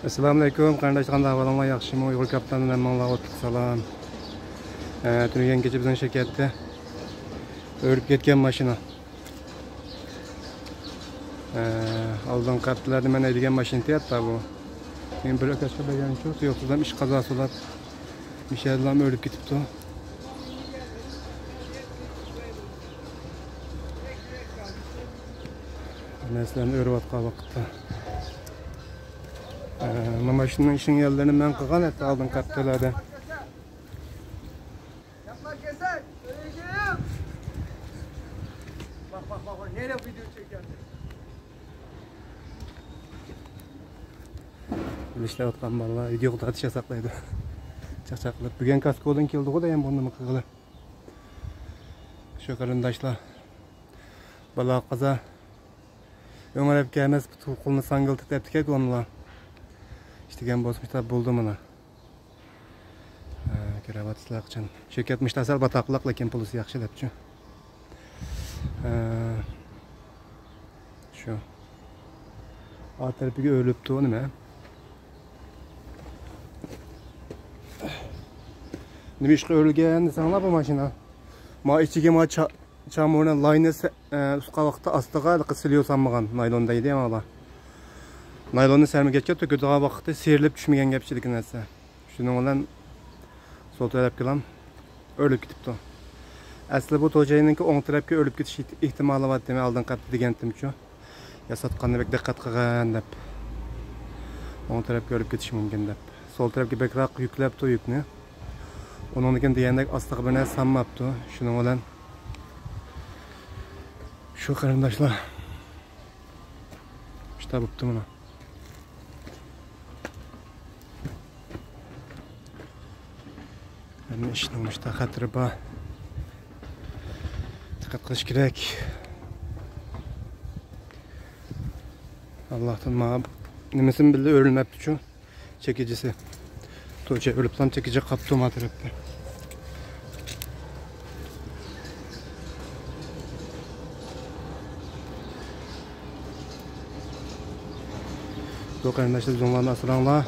Assalamualaikum, qarindashlar, avvalama yaxshimi? Uyg'ur kapitanidan manglar salam. Turgan kecha bizning shirkatda o'rib ketgan mashina. Oldin kapitlarda mana degan mashina deyapti bu. Men bir akashga bergan shu yo'qdan ish qazosi bo'lib Mishadlam o'rib ketibdi. Neslen o'rib vaqtda. Mashinaning ishini yerlerini men qilgan edi oldin kapitalarda. Bak nereye video çekiyorsun? İşlayotgan balla video qilib yasaqlaydi. Chaqchaqlab. Bugun kaskodan keldi-ku da ham buni qildi. Shu qarindoshlar. Bala qaza öňelep gelmez tuqulny sangıltıp depdik onlar. İştigen bosmuşlar buldu mana. Kiravatçılar için. Şirket müştasal bataqlıq lakin pulus yaxşı depçi. Şu. A tarafıga ölüptü onu nima? Nima ishqa o'lgan desanglar bu mashina. Ma ichiga ma çamurni layni usqa vaqtda astiga qisilib sanmagan naylondaydi ham ala. Naylonni sermigachga to'kadigan vaqtda serilib tushmagan gapchilik narsa. Shuning bilan sol tarafga ham o'lib ketibdi. Asli bu to'jayningki o'ng tarafga o'lib ketish ehtimoli bor deb oldin qatdi degandim-ku. Yasatqanni bek diqqat qilgan deb. O'ng tarafga o'lib ketish mumkin deb. Sol tarafga bekroq yuklabdi yukni. Onunkin degandek astiga bir narsa sanmabdi. Shuning bilan shu qarindoshlar işte bo'pti mana. Ana ishning xatiri bor. Diqqat qilish kerak. Allohdan ma'lum nimasini bildi o'rilmabdi-ku. Chekijisi. To'cha o'lib ham chekiji qapti matrapda. Qarindoshlar, bizlarni asranglar.